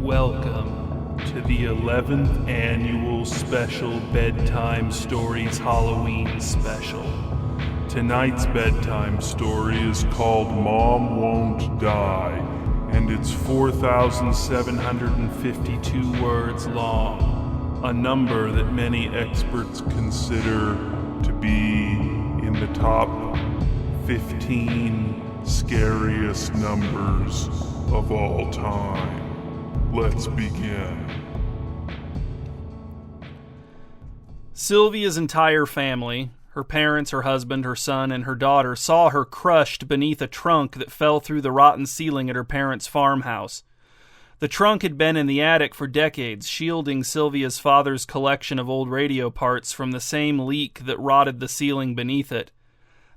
Welcome to the 11th annual special Bedtime Stories Halloween special. Tonight's bedtime story is called Mom Won't Die, and it's 4,752 words long, a number that many experts consider to be in the top 15 scariest numbers of all time. Let's begin. Sylvia's entire family, her parents, her husband, her son, and her daughter, saw her crushed beneath a trunk that fell through the rotten ceiling at her parents' farmhouse. The trunk had been in the attic for decades, shielding Sylvia's father's collection of old radio parts from the same leak that rotted the ceiling beneath it.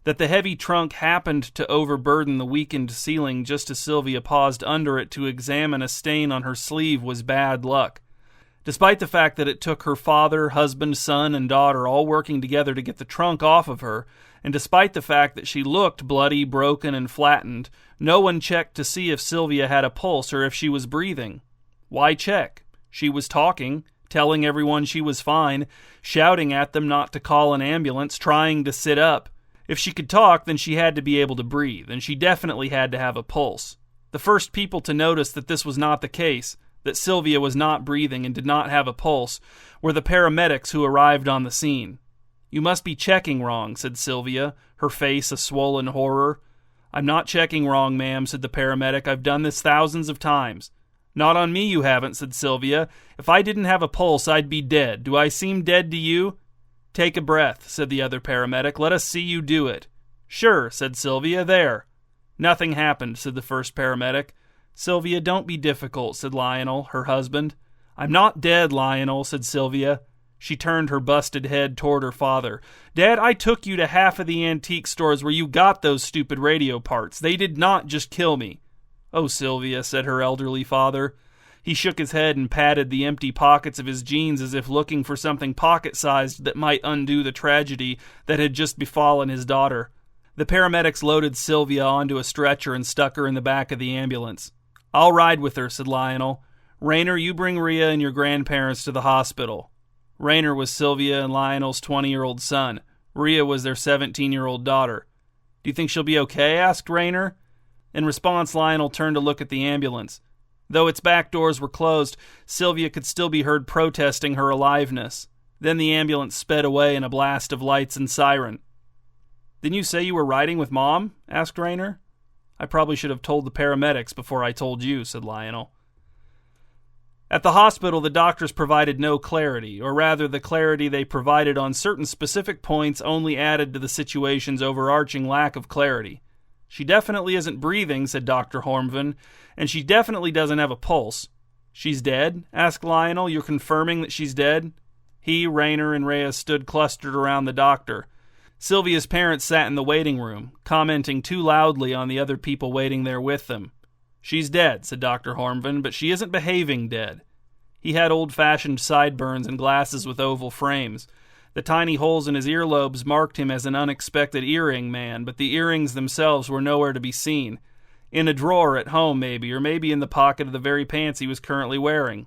That the heavy trunk happened to overburden the weakened ceiling just as Sylvia paused under it to examine a stain on her sleeve was bad luck. Despite the fact that it took her father, husband, son, and daughter all working together to get the trunk off of her, and despite the fact that she looked bloody, broken, and flattened, no one checked to see if Sylvia had a pulse or if she was breathing. Why check? She was talking, telling everyone she was fine, shouting at them not to call an ambulance, trying to sit up. If she could talk, then she had to be able to breathe, and she definitely had to have a pulse. The first people to notice that this was not the case, that Sylvia was not breathing and did not have a pulse, were the paramedics who arrived on the scene. "You must be checking wrong," said Sylvia, her face a swollen horror. "I'm not checking wrong, ma'am," said the paramedic. "I've done this thousands of times." "Not on me you haven't," said Sylvia. "If I didn't have a pulse, I'd be dead. Do I seem dead to you?" "Take a breath," said the other paramedic. "Let us see you do it." "Sure," said Sylvia. "There." "Nothing happened," said the first paramedic. "Sylvia, don't be difficult," said Lionel, her husband. "I'm not dead, Lionel," said Sylvia. She turned her busted head toward her father. "Dad, I took you to half of the antique stores where you got those stupid radio parts. They did not just kill me." "Oh, Sylvia," said her elderly father. He shook his head and patted the empty pockets of his jeans as if looking for something pocket-sized that might undo the tragedy that had just befallen his daughter. The paramedics loaded Sylvia onto a stretcher and stuck her in the back of the ambulance. "I'll ride with her," said Lionel. "Rainer, you bring Rhea and your grandparents to the hospital." Rainer was Sylvia and Lionel's 20-year-old son. Rhea was their 17-year-old daughter. "Do you think she'll be okay?" asked Rainer. In response, Lionel turned to look at the ambulance. Though its back doors were closed, Sylvia could still be heard protesting her aliveness. Then the ambulance sped away in a blast of lights and siren. "Didn't you say you were riding with Mom?" asked Rainer. "I probably should have told the paramedics before I told you," said Lionel. At the hospital, the doctors provided no clarity, or rather the clarity they provided on certain specific points only added to the situation's overarching lack of clarity. "She definitely isn't breathing," said Dr. Hormvan, "and she definitely doesn't have a pulse." "She's dead?" asked Lionel. "You're confirming that she's dead?" He, Rainer, and Rhea stood clustered around the doctor. Sylvia's parents sat in the waiting room, commenting too loudly on the other people waiting there with them. "She's dead," said Dr. Hormvan, "but she isn't behaving dead." He had old-fashioned sideburns and glasses with oval frames. The tiny holes in his earlobes marked him as an unexpected earring man, but the earrings themselves were nowhere to be seen. In a drawer at home, maybe, or maybe in the pocket of the very pants he was currently wearing.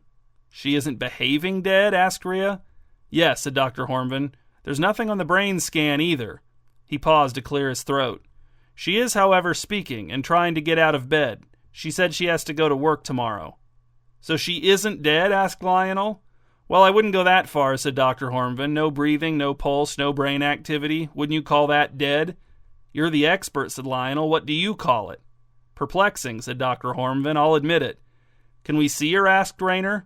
"She isn't behaving dead?" asked Rhea. "Yes," said Dr. Hormvan. "There's nothing on the brain scan either." He paused to clear his throat. "She is, however, speaking and trying to get out of bed. She said she has to go to work tomorrow." "So she isn't dead?" asked Lionel. "Well, I wouldn't go that far," said Dr. Hormvan. "No breathing, no pulse, no brain activity. Wouldn't you call that dead?" "You're the expert," said Lionel. "What do you call it?" "Perplexing," said Dr. Hormvan. "I'll admit it." "Can we see her?" asked Rainer.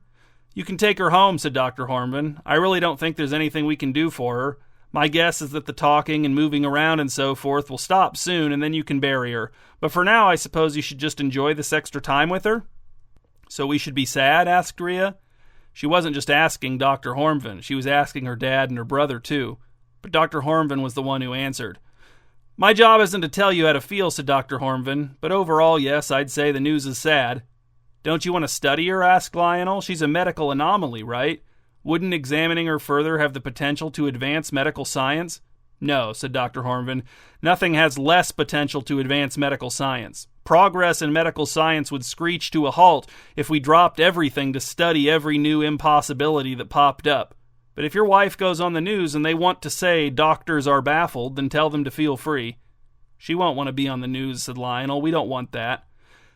"You can take her home," said Dr. Hormvan. "I really don't think there's anything we can do for her. My guess is that the talking and moving around and so forth will stop soon, and then you can bury her. But for now, I suppose you should just enjoy this extra time with her?" "So we should be sad?" asked Rhea. She wasn't just asking Dr. Hormvan. She was asking her dad and her brother, too. But Dr. Hormvan was the one who answered. "My job isn't to tell you how to feel," said Dr. Hormvan. "But overall, yes, I'd say the news is sad." "Don't you want to study her?" asked Lionel. "She's a medical anomaly, right? Wouldn't examining her further have the potential to advance medical science?" No, said Dr. Hornvin. Nothing has less potential to advance medical science. Progress in medical science would screech to a halt if we dropped everything to study every new impossibility that popped up. But if your wife goes on the news and they want to say doctors are baffled, then tell them to feel free. She won't want to be on the news, said Lionel. We don't want that.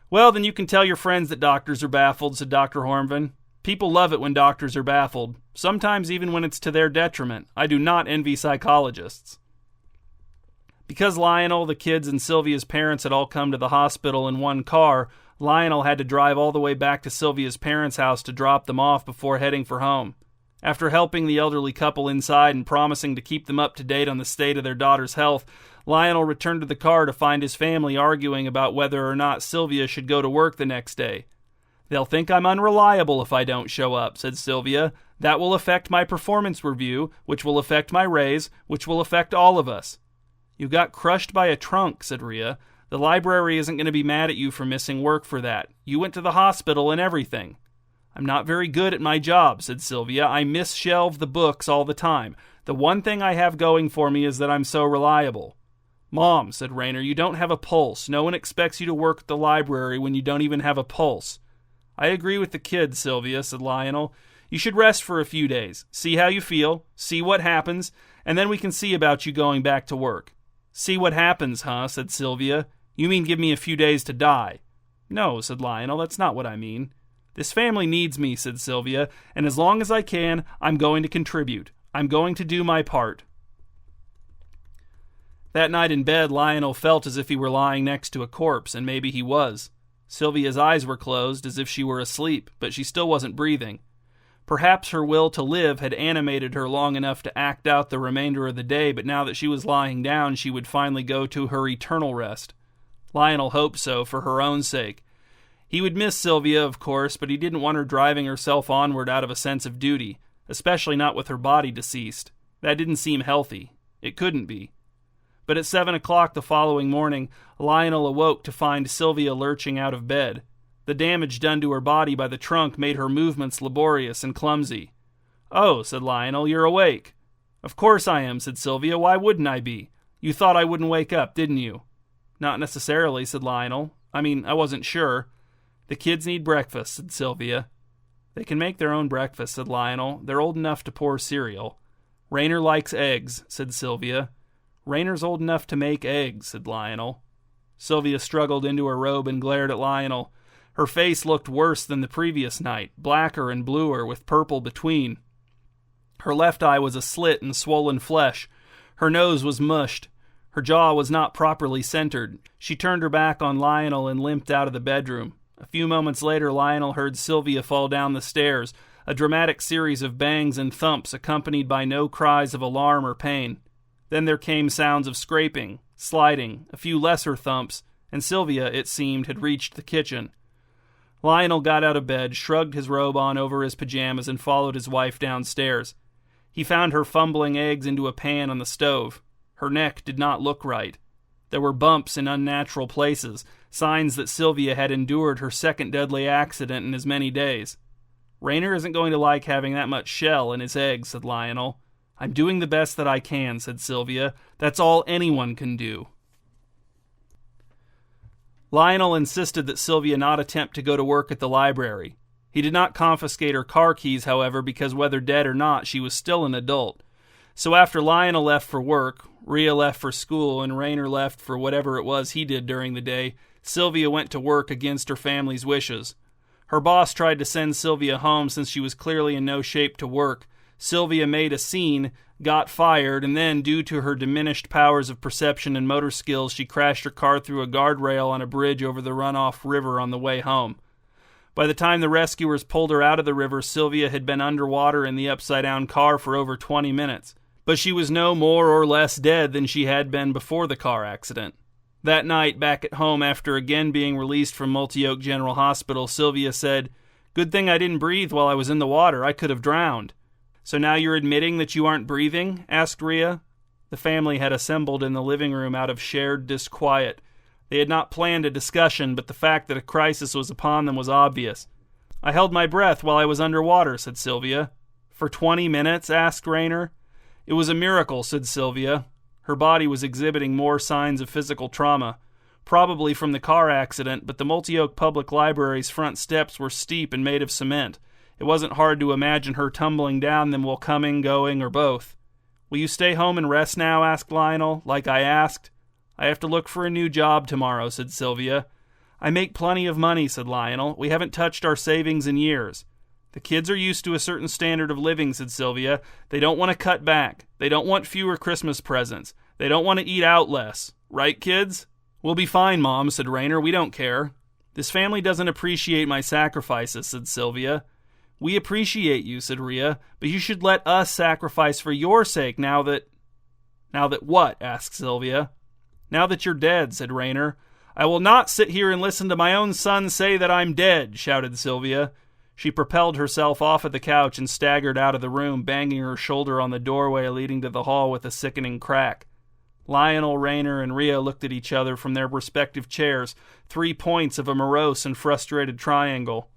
Well, then you can tell your friends that doctors are baffled, said Dr. Hornvin. People love it when doctors are baffled, sometimes even when it's to their detriment. I do not envy psychologists. Because Lionel, the kids, and Sylvia's parents had all come to the hospital in one car, Lionel had to drive all the way back to Sylvia's parents' house to drop them off before heading for home. After helping the elderly couple inside and promising to keep them up to date on the state of their daughter's health, Lionel returned to the car to find his family arguing about whether or not Sylvia should go to work the next day. They'll think I'm unreliable if I don't show up, said Sylvia. That will affect my performance review, which will affect my raise, which will affect all of us. You got crushed by a trunk, said Rhea. The library isn't going to be mad at you for missing work for that. You went to the hospital and everything. I'm not very good at my job, said Sylvia. I misshelve the books all the time. The one thing I have going for me is that I'm so reliable. Mom, said Raynor, you don't have a pulse. No one expects you to work at the library when you don't even have a pulse. I agree with the kids, Sylvia, said Lionel. You should rest for a few days. See how you feel, see what happens, and then we can see about you going back to work. See what happens, huh, said Sylvia. You mean give me a few days to die? No, said Lionel, that's not what I mean. This family needs me, said Sylvia, and as long as I can, I'm going to contribute. I'm going to do my part. That night in bed, Lionel felt as if he were lying next to a corpse, and maybe he was. Sylvia's eyes were closed as if she were asleep, but she still wasn't breathing. Perhaps her will to live had animated her long enough to act out the remainder of the day, but now that she was lying down, she would finally go to her eternal rest. Lionel hoped so, for her own sake. He would miss Sylvia, of course, but he didn't want her driving herself onward out of a sense of duty, especially not with her body deceased. That didn't seem healthy. It couldn't be. But at 7 o'clock the following morning, Lionel awoke to find Sylvia lurching out of bed. The damage done to her body by the trunk made her movements laborious and clumsy. Oh, said Lionel, you're awake. Of course I am, said Sylvia. Why wouldn't I be? You thought I wouldn't wake up, didn't you? Not necessarily, said Lionel. I wasn't sure. The kids need breakfast, said Sylvia. They can make their own breakfast, said Lionel. They're old enough to pour cereal. Raynor likes eggs, said Sylvia. Raynor's old enough to make eggs, said Lionel. Sylvia struggled into her robe and glared at Lionel. Her face looked worse than the previous night, blacker and bluer, with purple between. Her left eye was a slit in swollen flesh. Her nose was mushed. Her jaw was not properly centered. She turned her back on Lionel and limped out of the bedroom. A few moments later, Lionel heard Sylvia fall down the stairs, a dramatic series of bangs and thumps accompanied by no cries of alarm or pain. Then there came sounds of scraping, sliding, a few lesser thumps, and Sylvia, it seemed, had reached the kitchen. Lionel got out of bed, shrugged his robe on over his pajamas, and followed his wife downstairs. He found her fumbling eggs into a pan on the stove. Her neck did not look right. There were bumps in unnatural places, signs that Sylvia had endured her second deadly accident in as many days. Raynor isn't going to like having that much shell in his eggs, said Lionel. I'm doing the best that I can, said Sylvia. That's all anyone can do. Lionel insisted that Sylvia not attempt to go to work at the library. He did not confiscate her car keys, however, because whether dead or not, she was still an adult. So after Lionel left for work, Rhea left for school, and Raynor left for whatever it was he did during the day, Sylvia went to work against her family's wishes. Her boss tried to send Sylvia home since she was clearly in no shape to work. Sylvia made a scene, got fired, and then, due to her diminished powers of perception and motor skills, she crashed her car through a guardrail on a bridge over the runoff river on the way home. By the time the rescuers pulled her out of the river, Sylvia had been underwater in the upside-down car for over 20 minutes. But she was no more or less dead than she had been before the car accident. That night, back at home after again being released from Multi-Oak General Hospital, Sylvia said, "Good thing I didn't breathe while I was in the water. I could have drowned." "So now you're admitting that you aren't breathing?" asked Rhea. The family had assembled in the living room out of shared disquiet. They had not planned a discussion, but the fact that a crisis was upon them was obvious. "I held my breath while I was underwater," said Sylvia. "For 20 minutes?" asked Raynor. "It was a miracle," said Sylvia. Her body was exhibiting more signs of physical trauma, probably from the car accident, but the Multi-Oak Public Library's front steps were steep and made of cement. It wasn't hard to imagine her tumbling down them while coming, going, or both. "Will you stay home and rest now?" asked Lionel, like I asked. "I have to look for a new job tomorrow," said Sylvia. "I make plenty of money," said Lionel. "We haven't touched our savings in years." "The kids are used to a certain standard of living," said Sylvia. "They don't want to cut back. They don't want fewer Christmas presents. They don't want to eat out less. Right, kids?" "We'll be fine, Mom," said Raynor. "We don't care." "This family doesn't appreciate my sacrifices," said Sylvia. "We appreciate you," said Rhea, "but you should let us sacrifice for your sake now that—" "Now that what?" asked Sylvia. "Now that you're dead," said Raynor. "I will not sit here and listen to my own son say that I'm dead," shouted Sylvia. She propelled herself off of the couch and staggered out of the room, banging her shoulder on the doorway leading to the hall with a sickening crack. Lionel, Raynor, and Rhea looked at each other from their respective chairs, 3 points of a morose and frustrated triangle.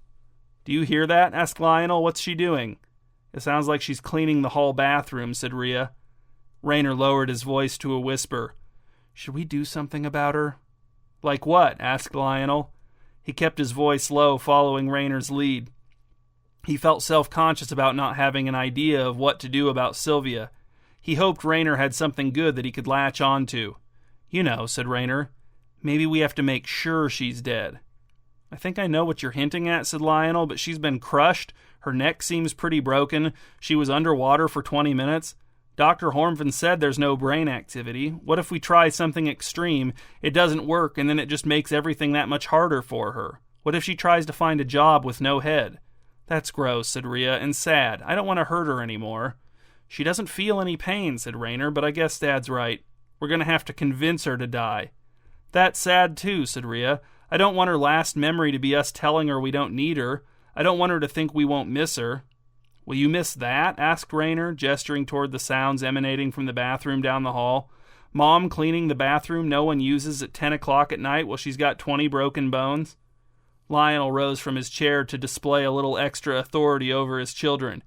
"Do you hear that?" asked Lionel. "What's she doing?" "It sounds like she's cleaning the hall bathroom," said Rhea. Raynor lowered his voice to a whisper. "Should we do something about her?" "Like what?" asked Lionel. He kept his voice low, following Raynor's lead. He felt self-conscious about not having an idea of what to do about Sylvia. He hoped Raynor had something good that he could latch on to. "You know," said Raynor, "maybe we have to make sure she's dead." "I think I know what you're hinting at," said Lionel, "but she's been crushed. Her neck seems pretty broken. She was underwater for 20 minutes. Dr. Hornfin said there's no brain activity. What if we try something extreme, it doesn't work, and then it just makes everything that much harder for her? What if she tries to find a job with no head?" "That's gross," said Rhea, "and sad. I don't want to hurt her anymore." "She doesn't feel any pain," said Raynor, "but I guess Dad's right. We're going to have to convince her to die." "That's sad too," said Rhea. "I don't want her last memory to be us telling her we don't need her. I don't want her to think we won't miss her." "Will you miss that?" asked Raynor, gesturing toward the sounds emanating from the bathroom down the hall. "Mom cleaning the bathroom no one uses at 10 o'clock at night while she's got 20 broken bones?" Lionel rose from his chair to display a little extra authority over his children.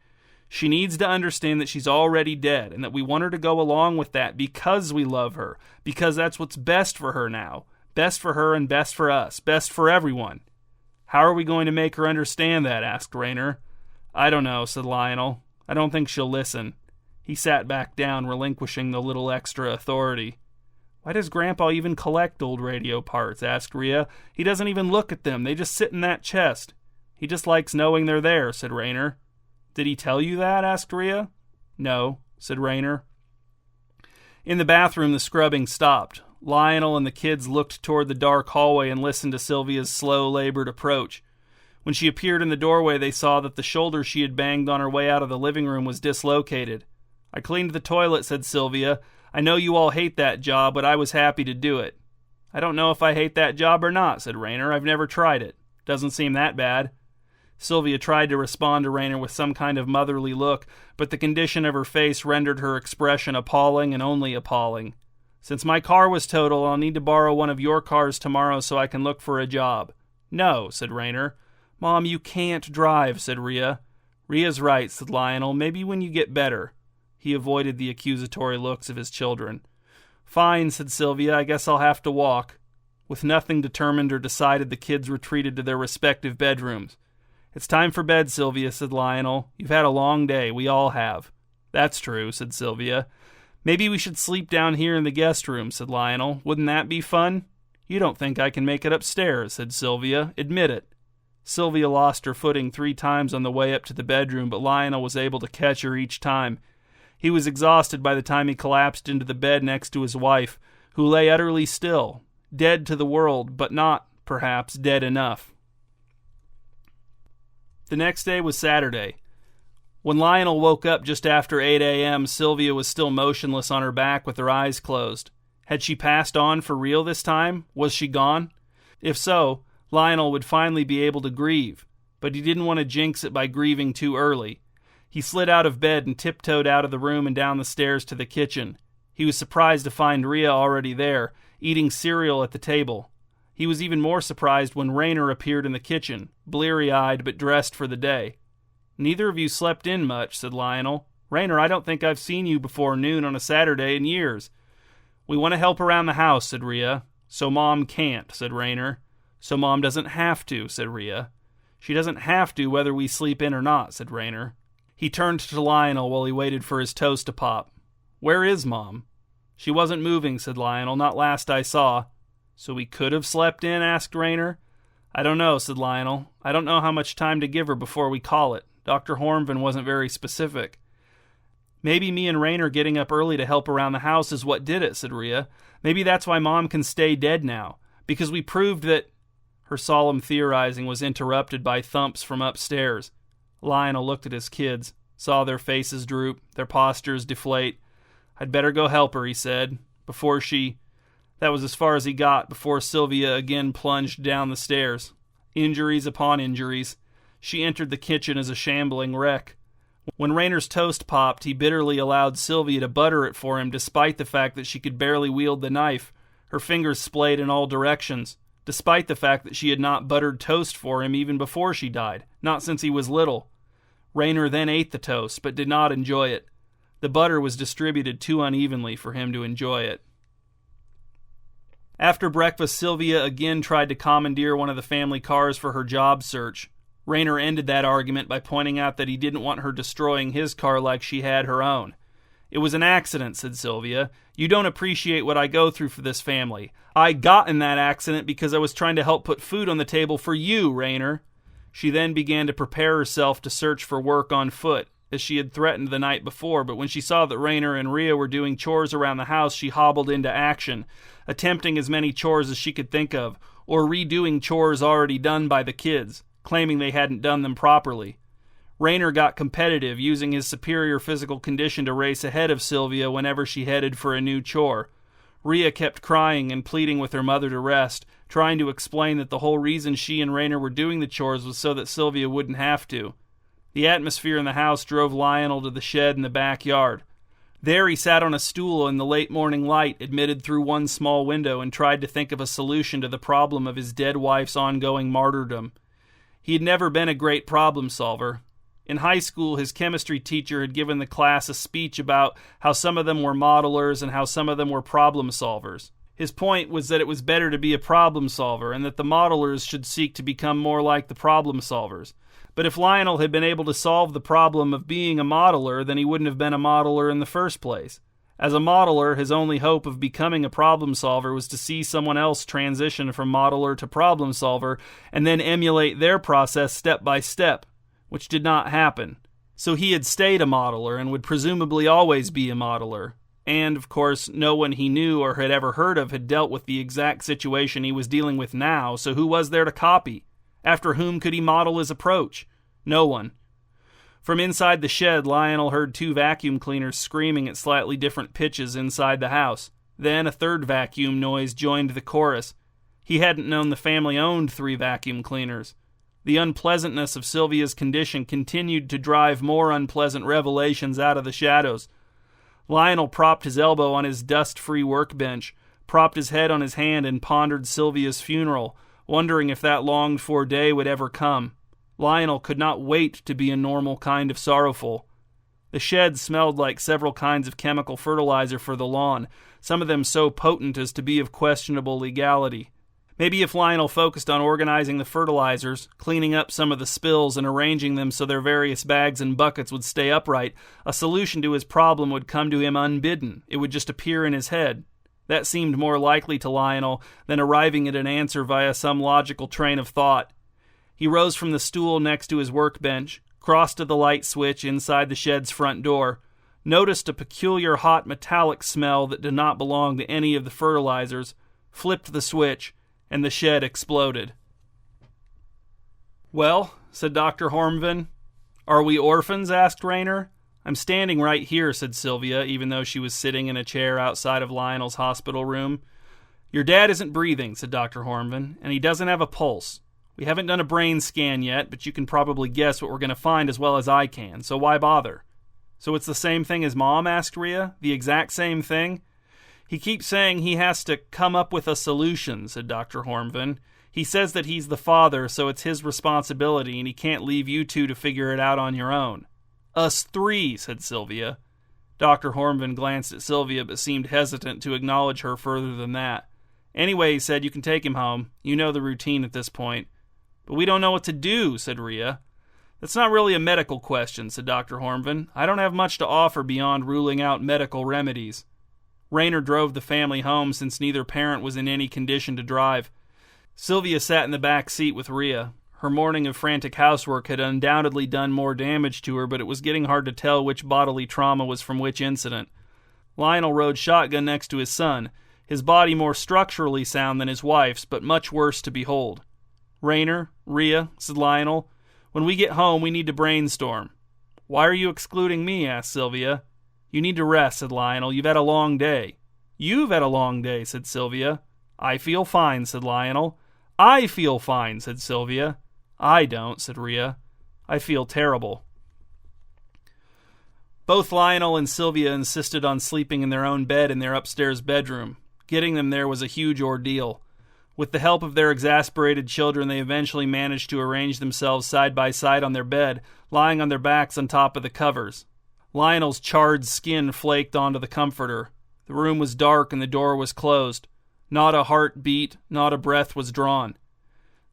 "She needs to understand that she's already dead, and that we want her to go along with that because we love her, because that's what's best for her now. Best for her and best for us. Best for everyone." "How are we going to make her understand that?" asked Raynor. "I don't know," said Lionel. "I don't think she'll listen." He sat back down, relinquishing the little extra authority. "Why does Grandpa even collect old radio parts?" asked Rhea. "He doesn't even look at them. They just sit in that chest." "He just likes knowing they're there," said Raynor. "Did he tell you that?" asked Rhea. "No," said Raynor. In the bathroom, the scrubbing stopped. Lionel and the kids looked toward the dark hallway and listened to Sylvia's slow, labored approach. When she appeared in the doorway, they saw that the shoulder she had banged on her way out of the living room was dislocated. "I cleaned the toilet," said Sylvia. "I know you all hate that job, but I was happy to do it." "I don't know if I hate that job or not," said Raynor. "I've never tried it. Doesn't seem that bad." Sylvia tried to respond to Raynor with some kind of motherly look, but the condition of her face rendered her expression appalling and only appalling. "Since my car was totaled, I'll need to borrow one of your cars tomorrow so I can look for a job." "No," said Raynor. "Mom, you can't drive," said Rhea. "Rhea's right," said Lionel. "Maybe when you get better." He avoided the accusatory looks of his children. "Fine," said Sylvia. "I guess I'll have to walk." With nothing determined or decided, the kids retreated to their respective bedrooms. "It's time for bed, Sylvia," said Lionel. "You've had a long day. We all have." "That's true," said Sylvia. "Maybe we should sleep down here in the guest room," said Lionel. "Wouldn't that be fun?" "You don't think I can make it upstairs," said Sylvia. "Admit it." Sylvia lost her footing 3 times on the way up to the bedroom, but Lionel was able to catch her each time. He was exhausted by the time he collapsed into the bed next to his wife, who lay utterly still, dead to the world, but not, perhaps, dead enough. The next day was Saturday. When Lionel woke up just after 8 a.m., Sylvia was still motionless on her back with her eyes closed. Had she passed on for real this time? Was she gone? If so, Lionel would finally be able to grieve, but he didn't want to jinx it by grieving too early. He slid out of bed and tiptoed out of the room and down the stairs to the kitchen. He was surprised to find Rhea already there, eating cereal at the table. He was even more surprised when Raynor appeared in the kitchen, bleary-eyed but dressed for the day. "Neither of you slept in much," said Lionel. "Raynor, I don't think I've seen you before noon on a Saturday in years." "We want to help around the house," said Rhea. "So Mom can't," said Raynor. "So Mom doesn't have to," said Rhea. "She doesn't have to whether we sleep in or not," said Raynor. He turned to Lionel while he waited for his toast to pop. "Where is Mom?" "She wasn't moving," said Lionel. "Not last I saw." "So we could have slept in?" asked Raynor. "I don't know," said Lionel. "I don't know how much time to give her before we call it. Dr. Hornvin wasn't very specific." "Maybe me and Raynor getting up early to help around the house is what did it," said Rhea. "Maybe that's why Mom can stay dead now. Because we proved that—" Her solemn theorizing was interrupted by thumps from upstairs. Lionel looked at his kids, saw their faces droop, their postures deflate. "I'd better go help her," he said, before she... That was as far as he got before Sylvia again plunged down the stairs. Injuries upon injuries. She entered the kitchen as a shambling wreck. When Raynor's toast popped, he bitterly allowed Sylvia to butter it for him despite the fact that she could barely wield the knife. Her fingers splayed in all directions, despite the fact that she had not buttered toast for him even before she died, not since he was little. Raynor then ate the toast, but did not enjoy it. The butter was distributed too unevenly for him to enjoy it. After breakfast, Sylvia again tried to commandeer one of the family cars for her job search. Raynor ended that argument by pointing out that he didn't want her destroying his car like she had her own. "It was an accident," said Sylvia. "You don't appreciate what I go through for this family. I got in that accident because I was trying to help put food on the table for you, Raynor." She then began to prepare herself to search for work on foot, as she had threatened the night before, but when she saw that Raynor and Rhea were doing chores around the house, she hobbled into action, attempting as many chores as she could think of, or redoing chores already done by the kids, claiming they hadn't done them properly. Raynor got competitive, using his superior physical condition to race ahead of Sylvia whenever she headed for a new chore. Rhea kept crying and pleading with her mother to rest, trying to explain that the whole reason she and Raynor were doing the chores was so that Sylvia wouldn't have to. The atmosphere in the house drove Lionel to the shed in the backyard. There he sat on a stool in the late morning light admitted through one small window and tried to think of a solution to the problem of his dead wife's ongoing martyrdom. He had never been a great problem solver. In high school, his chemistry teacher had given the class a speech about how some of them were modelers and how some of them were problem solvers. His point was that it was better to be a problem solver and that the modelers should seek to become more like the problem solvers. But if Lionel had been able to solve the problem of being a modeler, then he wouldn't have been a modeler in the first place. As a modeler, his only hope of becoming a problem solver was to see someone else transition from modeler to problem solver and then emulate their process step by step, which did not happen. So he had stayed a modeler and would presumably always be a modeler. And, of course, no one he knew or had ever heard of had dealt with the exact situation he was dealing with now, so who was there to copy? After whom could he model his approach? No one. From inside the shed, Lionel heard 2 vacuum cleaners screaming at slightly different pitches inside the house. Then a third vacuum noise joined the chorus. He hadn't known the family owned 3 vacuum cleaners. The unpleasantness of Sylvia's condition continued to drive more unpleasant revelations out of the shadows. Lionel propped his elbow on his dust-free workbench, propped his head on his hand, and pondered Sylvia's funeral, wondering if that longed-for day would ever come. Lionel could not wait to be a normal kind of sorrowful. The shed smelled like several kinds of chemical fertilizer for the lawn, some of them so potent as to be of questionable legality. Maybe if Lionel focused on organizing the fertilizers, cleaning up some of the spills and arranging them so their various bags and buckets would stay upright, a solution to his problem would come to him unbidden. It would just appear in his head. That seemed more likely to Lionel than arriving at an answer via some logical train of thought. He rose from the stool next to his workbench, crossed to the light switch inside the shed's front door, noticed a peculiar hot metallic smell that did not belong to any of the fertilizers, flipped the switch, and the shed exploded. "Well," said Dr. Hornvin. "Are we orphans?" asked Raynor. "I'm standing right here," said Sylvia, even though she was sitting in a chair outside of Lionel's hospital room. "Your dad isn't breathing," said Dr. Hornvin, "and he doesn't have a pulse. We haven't done a brain scan yet, but you can probably guess what we're going to find as well as I can, so why bother?" "So it's the same thing as Mom?" asked Rhea. "The exact same thing?" "He keeps saying he has to come up with a solution," said Dr. Hornvin. "He says that he's the father, so it's his responsibility, and he can't leave you 2 to figure it out on your own." "Us 3, said Sylvia. Dr. Hornvin glanced at Sylvia but seemed hesitant to acknowledge her further than that. Anyway, he said, you can take him home. You know the routine at this point. But we don't know what to do, said Rhea. That's not really a medical question, said Dr. Hornvin. I don't have much to offer beyond ruling out medical remedies. Rayner drove the family home since neither parent was in any condition to drive. Sylvia sat in the back seat with Rhea. Her morning of frantic housework had undoubtedly done more damage to her, but it was getting hard to tell which bodily trauma was from which incident. Lionel rode shotgun next to his son, his body more structurally sound than his wife's, but much worse to behold. Rayner, Rhea, said Lionel, when we get home we need to brainstorm. Why are you excluding me? Asked Sylvia. You need to rest, said Lionel. You've had a long day. You've had a long day, said Sylvia. I feel fine, said Lionel. I feel fine, said Sylvia. I don't, said Rhea. I feel terrible. Both Lionel and Sylvia insisted on sleeping in their own bed in their upstairs bedroom. Getting them there was a huge ordeal. With the help of their exasperated children, they eventually managed to arrange themselves side by side on their bed, lying on their backs on top of the covers. Lionel's charred skin flaked onto the comforter. The room was dark and the door was closed. Not a heart beat, not a breath was drawn.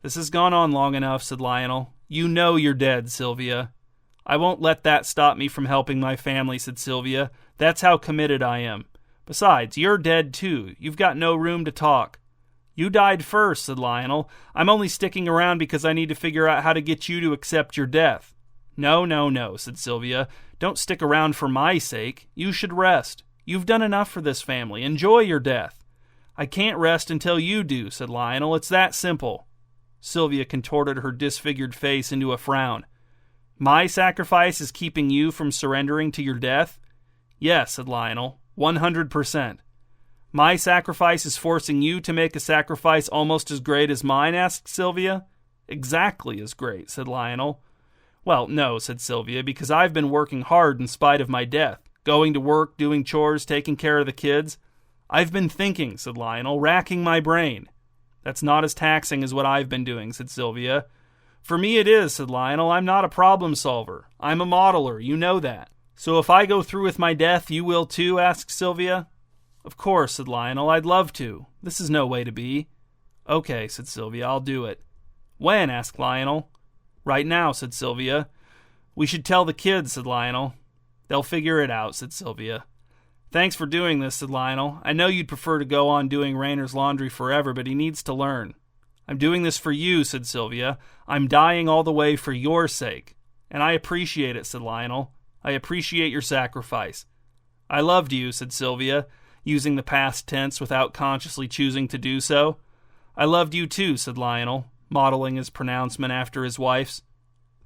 This has gone on long enough, said Lionel. You know you're dead, Sylvia. I won't let that stop me from helping my family, said Sylvia. That's how committed I am. Besides, you're dead too. You've got no room to talk. You died first, said Lionel. I'm only sticking around because I need to figure out how to get you to accept your death. No, no, no, said Sylvia. Don't stick around for my sake. You should rest. You've done enough for this family. Enjoy your death. I can't rest until you do, said Lionel. It's that simple. Sylvia contorted her disfigured face into a frown. My sacrifice is keeping you from surrendering to your death? Yes, said Lionel. 100%. My sacrifice is forcing you to make a sacrifice almost as great as mine, asked Sylvia. Exactly as great, said Lionel. Well, no, said Sylvia, because I've been working hard in spite of my death. Going to work, doing chores, taking care of the kids. I've been thinking, said Lionel, racking my brain. That's not as taxing as what I've been doing, said Sylvia. For me it is, said Lionel. I'm not a problem solver. I'm a modeler, you know that. So if I go through with my death, you will too, asked Sylvia. Of course, said Lionel. I'd love to. This is no way to be. Okay, said Sylvia. I'll do it. When? Asked Lionel. Right now, said Sylvia. We should tell the kids, said Lionel. They'll figure it out, said Sylvia. Thanks for doing this, said Lionel. I know you'd prefer to go on doing Rayner's laundry forever, but he needs to learn. I'm doing this for you, said Sylvia. I'm dying all the way for your sake. And I appreciate it, said Lionel. I appreciate your sacrifice. I loved you, said Sylvia, using the past tense without consciously choosing to do so. I loved you too, said Lionel, modeling his pronouncement after his wife's.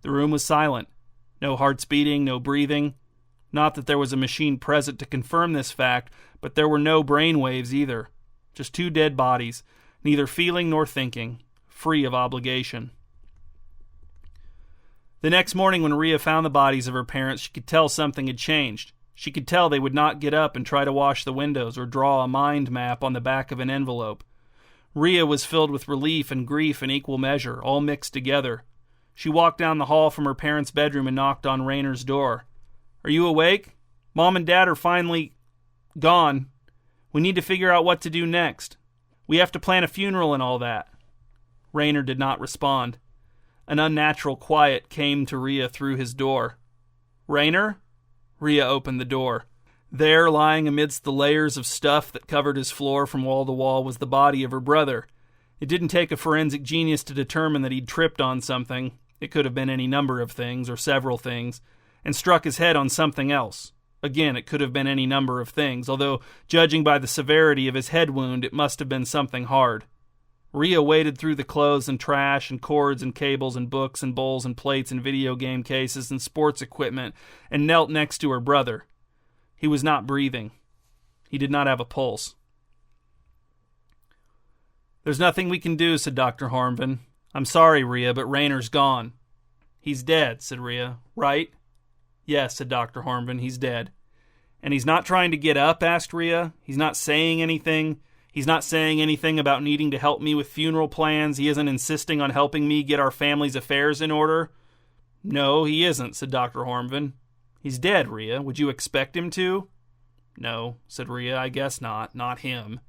The room was silent. No hearts beating, no breathing. Not that there was a machine present to confirm this fact, but there were no brain waves either. Just two dead bodies, neither feeling nor thinking, free of obligation. The next morning when Rhea found the bodies of her parents, she could tell something had changed. She could tell they would not get up and try to wash the windows or draw a mind map on the back of an envelope. Rhea was filled with relief and grief in equal measure, all mixed together. She walked down the hall from her parents' bedroom and knocked on Rayner's door. Are you awake? Mom and Dad are finally gone. We need to figure out what to do next. We have to plan a funeral and all that. Rayner did not respond. An unnatural quiet came to Rhea through his door. Rayner? Rhea opened the door. There, lying amidst the layers of stuff that covered his floor from wall to wall, was the body of her brother. It didn't take a forensic genius to determine that he'd tripped on something. It could have been any number of things, or several things, and struck his head on something else. Again, it could have been any number of things, although, judging by the severity of his head wound, it must have been something hard. Rhea waded through the clothes and trash and cords and cables and books and bowls and plates and video game cases and sports equipment and knelt next to her brother. He was not breathing. He did not have a pulse. There's nothing we can do, said Dr. Hornvin. I'm sorry, Rhea, but Rayner's gone. He's dead, said Rhea. Right? Yes, said Dr. Hornvin, he's dead. And he's not trying to get up, asked Rhea. He's not saying anything. He's not saying anything about needing to help me with funeral plans. He isn't insisting on helping me get our family's affairs in order. No, he isn't, said Dr. Hornvin. He's dead, Rhea. Would you expect him to? No, said Rhea. I guess not. Not him.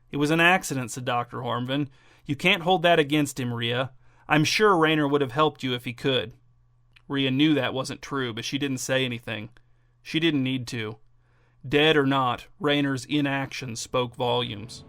It was an accident, said Dr. Hornven. You can't hold that against him, Rhea. I'm sure Rayner would have helped you if he could. Rhea knew that wasn't true, but she didn't say anything. She didn't need to. Dead or not, Rayner's inaction spoke volumes.